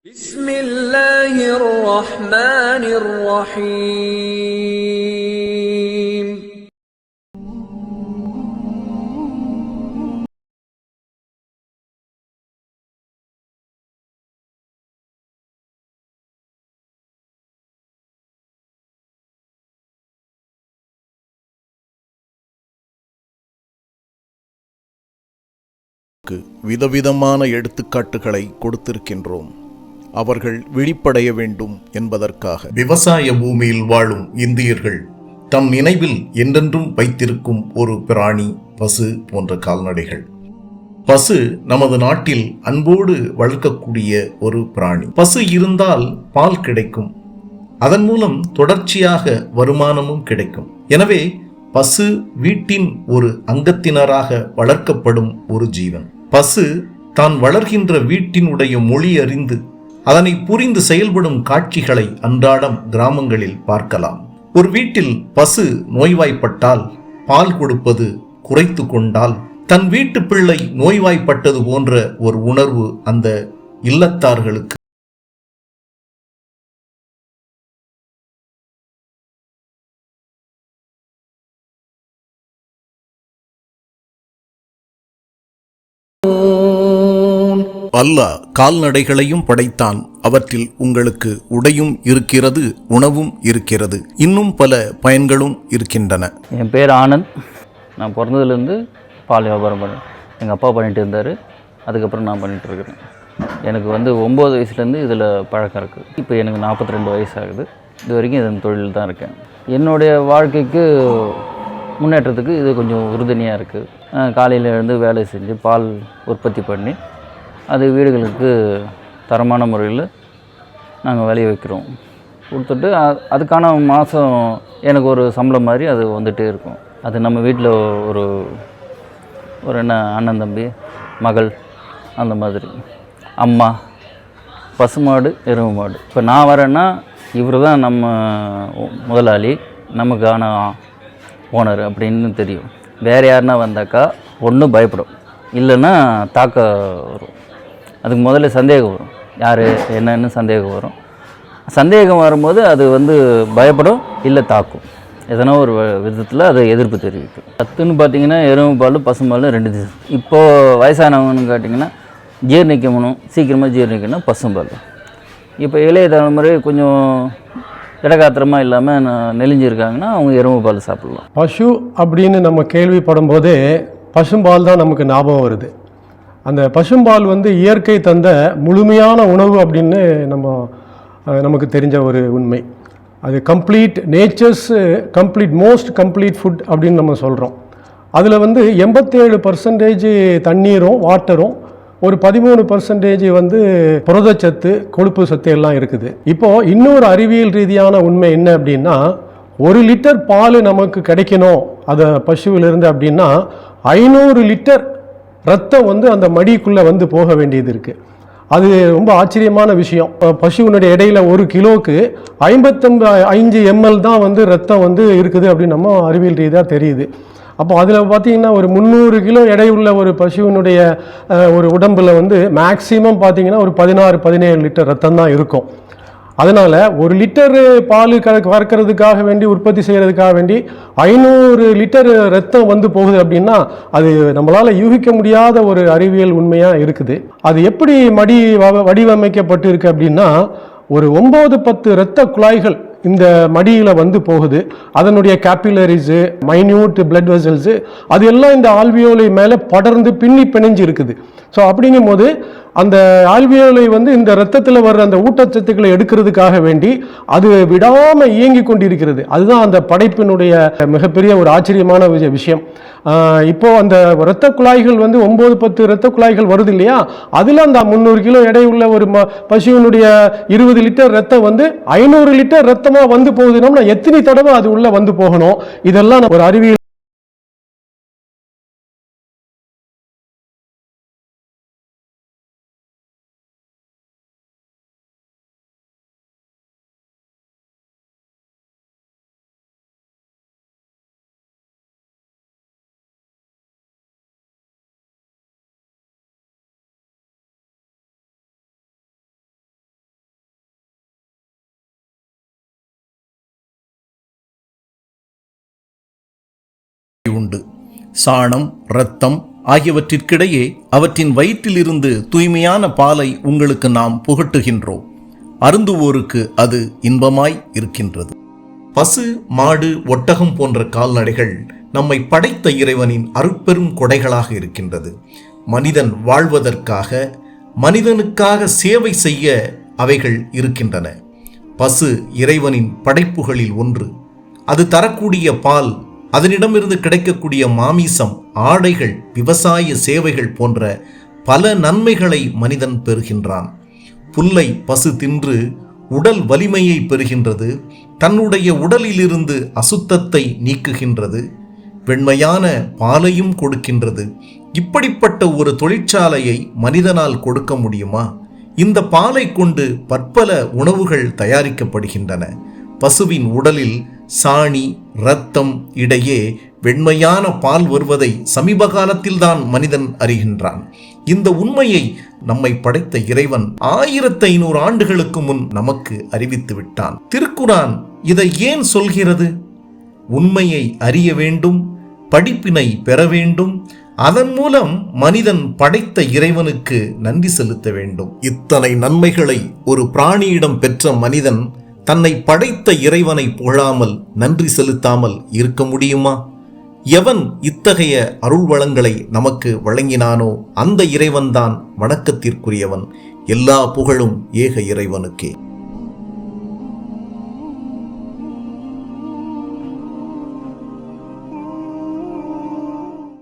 بسم الله الرحمن الرحيم விதவிதமான எடுத்துக்காட்டுகளை கொடுத்திருக்கின்றோம். அவர்கள் விழிப்படைய வேண்டும் என்பதற்காக. விவசாய பூமியில் வாழும் இந்தியர்கள் தம் நினைவில் என்றென்றும் வைத்திருக்கும் ஒரு பிராணி பசு போன்ற கால்நடைகள். பசு நமது நாட்டில் அன்போடு வளர்க்கக்கூடிய ஒரு பிராணி. பசு இருந்தால் பால் கிடைக்கும், அதன் மூலம் தொடர்ச்சியாக வருமானமும் கிடைக்கும். எனவே பசு வீட்டின் ஒரு அங்கத்தினராக வளர்க்கப்படும் ஒரு ஜீவன். பசு தான் வளர்கின்ற வீட்டினுடைய மொழி அறிந்து அதனை புரிந்து செயல்படும் காட்சிகளை அன்றாடம் கிராமங்களில் பார்க்கலாம். ஒரு வீட்டில் பசு நோய்வாய்ப்பட்டால், பால் கொடுப்பது குறைத்து கொண்டால், தன் வீட்டு பிள்ளை நோய்வாய்ப்பட்டது போன்ற ஒரு உணர்வு அந்த இல்லத்தார்களுக்கு அல்லாஹ் கால்நடைகளையும் படைத்தான். அவற்றில் உங்களுக்கு உடையும் இருக்கிறது, உணவும் இருக்கிறது, இன்னும் பல பயன்களும் இருக்கின்றன. என் பேர் ஆனந்த். நான் பிறந்ததுலேருந்து பால் வியாபாரம் பண்ணேன். எங்கள் அப்பா பண்ணிகிட்டு இருந்தார், அதுக்கப்புறம் நான் பண்ணிகிட்ருக்கிறேன். எனக்கு 9 வயசுலேருந்து இதில் பழக்கம் இருக்குது. இப்போ எனக்கு 42 வயசு ஆகுது. இது வரைக்கும் இதன் தொழில் தான் இருக்கேன். என்னுடைய வாழ்க்கைக்கு முன்னேற்றத்துக்கு இது கொஞ்சம் உறுதுணையாக இருக்குது. காலையில் எழுந்து வேலை செஞ்சு பால் உற்பத்தி பண்ணி அது வீடுகளுக்கு தரமான முறையில் நாங்கள் விளைய வைக்கிறோம். கொடுத்துட்டு அதுக்கான மாதம் எனக்கு ஒரு சம்பளம் மாதிரி அது வந்துகிட்டே இருக்கும். அது நம்ம வீட்டில் ஒரு என்ன அண்ணன் தம்பி மகள் அந்த மாதிரி, அம்மா, பசுமாடு, எருமை மாடு. இப்போ நான் வரேன்னா இவர் தான் நம்ம முதலாளி, நமக்கான ஓனர் அப்படின்னு தெரியும். வேறு யாருன்னா வந்தாக்கா ஒன்றும் பயப்படும், இல்லைன்னா தாக்க வரும். அதுக்கு முதல்ல சந்தேகம் வரும், யார் என்னன்னு சந்தேகம் வரும். சந்தேகம் வரும்போது அது பயப்படும், இல்லை தாக்கும். எதனா ஒரு விதத்தில் அதை எதிர்ப்பு தெரிவிக்கும். சத்துன்னு பார்த்தீங்கன்னா எருமை பால் பசும்பால் 2 இப்போது வயசானவங்கன்னு கேட்டிங்கன்னா ஜீரணிக்கணும், சீக்கிரமாக ஜீரணிக்கணும் பசும்பால். இப்போ இளைய தலைமுறை கொஞ்சம் இடகாத்திரமாக இல்லாமல் நெளிஞ்சிருக்காங்கன்னா அவங்க எருமை பால் சாப்பிட்லாம். பசு அப்படின்னு நம்ம கேள்விப்படும் போதே பசும்பால் தான் நமக்கு ஞாபகம் வருது. அந்த பசும்பால் இயற்கை தந்த முழுமையான உணவு அப்படின்னு நமக்கு தெரிஞ்ச ஒரு உண்மை. அது complete nature's most complete food அப்படின்னு நம்ம சொல்கிறோம். அதில் 87% தண்ணீரும் வாட்டரும், ஒரு 13% புரதச்சத்து, கொழுப்பு சத்து எல்லாம் இருக்குது. இப்போது இன்னொரு அறிவியல் ரீதியான உண்மை என்ன அப்படின்னா, 1 லிட்டர் பால் நமக்கு கிடைக்கணும் அதை பசுவிலிருந்து அப்படின்னா 500 லிட்டர் ரத்தம் அந்த மடிக்குள்ளே போக வேண்டியது இருக்குது. அது ரொம்ப ஆச்சரியமான விஷயம். பசுவினுடைய இடையில 1 கிலோவுக்கு 55 ml தான் ரத்தம் இருக்குது அப்படின்னு நம்ம அறிவியல் ரீதியாக தெரியுது. அப்போ அதில் பார்த்தீங்கன்னா ஒரு 300 கிலோ எடையுள்ள ஒரு பசுவினுடைய ஒரு உடம்பில் மேக்சிமம் பார்த்தீங்கன்னா ஒரு 16-17 லிட்டர் ரத்தம் தான் இருக்கும். அதனால் 1 லிட்டர் பால் கறக்கிறதுக்காக வேண்டி, உற்பத்தி செய்கிறதுக்காக வேண்டி 500 லிட்டர் ரத்தம் போகுது அப்படின்னா அது நம்மளால் யூகிக்க முடியாத ஒரு அறிவியல் உண்மையாக இருக்குது. அது எப்படி வடிவமைக்கப்பட்டு இருக்கு அப்படின்னா, ஒரு 9-10 இரத்த குழாய்கள் இந்த மடியில் போகுது. அதனுடைய கேப்பிலரிஸு, மைன்யூட் பிளட் வெசல்ஸு, அது எல்லாம் இந்த ஆல்வியோலை மேலே படர்ந்து பிணைஞ்சு இருக்குது. ஸோ அப்படிங்கும் போது அந்த ஆல்வியோலை இந்த ரத்தத்தில் வர்ற அந்த ஊட்டச்சத்துக்களை எடுக்கிறதுக்காக வேண்டி அது விடாமல் இயங்கி கொண்டிருக்கிறது. அதுதான் அந்த படைப்பினுடைய மிகப்பெரிய ஒரு ஆச்சரியமான விஷயம். இப்போ அந்த இரத்த குழாய்கள் 9-10 இரத்த குழாய்கள் வருது இல்லையா, அதில் அந்த 300 கிலோ எடையுள்ள ஒரு பசுவினுடைய 20 லிட்டர் ரத்தம் 500 லிட்டர் ரத்தமாக போகுதுன்னா எத்தனை தடவை அது உள்ள போகணும். இதெல்லாம் ஒரு அறிவியல் சாணம், இரத்தம் ஆகியவற்றிற்கிடையே அவற்றின் வயிற்றிலிருந்து தூய்மையான பாலை உங்களுக்கு நாம் புகட்டுகின்றோம். அருந்துவோருக்கு அது இன்பமாய் இருக்கின்றது. பசு, மாடு, ஒட்டகம் போன்ற கால்நடைகள் நம்மை படைத்த இறைவனின் அருட்பெரும் கொடைகளாக இருக்கின்றது. மனிதன் வாழ்வதற்காக, மனிதனுக்காக சேவை செய்ய அவைகள் இருக்கின்றன. பசு இறைவனின் படைப்புகளில் ஒன்று. அது தரக்கூடிய பால், அதனிடமிருந்து கிடைக்கக்கூடிய மாமிசம், ஆடைகள், விவசாய சேவைகள் போன்ற பல நன்மைகளை மனிதன் பெறுகின்றான். புல்லை பசு தின்று உடல் வலிமையை பெறுகின்றது. தன்னுடைய உடலிலிருந்து அசுத்தத்தை நீக்குகின்றது. வெண்மையான பாலையும் கொடுக்கின்றது. இப்படிப்பட்ட ஒரு தொழிற்சாலையை மனிதனால் கொடுக்க முடியுமா? இந்த பாலை கொண்டு பற்பல உணவுகள் தயாரிக்கப்படுகின்றன. பசுவின் உடலில் சாணி, இரத்தம் இடையே வெண்மையான பால் வருவதை சமீப காலத்தில்தான் மனிதன் அறிகின்றான். இந்த உண்மையை நம்மை படைத்த இறைவன் 1500 ஆண்டுகளுக்கு முன் நமக்கு அறிவித்து விட்டான். திருக்குரான் இதை ஏன் சொல்கிறது? உண்மையை அறிய வேண்டும், படிப்பினை பெற வேண்டும், அதன் மூலம் மனிதன் படைத்த இறைவனுக்கு நன்றி செலுத்த வேண்டும். இத்தனை நன்மைகளை ஒரு பிராணியிடம் பெற்ற மனிதன் தன்னை படைத்த இறைவனை புகழாமல் நன்றி செலுத்தாமல் இருக்க முடியுமா? எவன் இத்தகைய அருள் வளங்களை நமக்கு வழங்கினானோ அந்த இறைவன்தான் வணக்கத்திற்குரியவன். எல்லா புகழும் ஏக இறைவனுக்கே.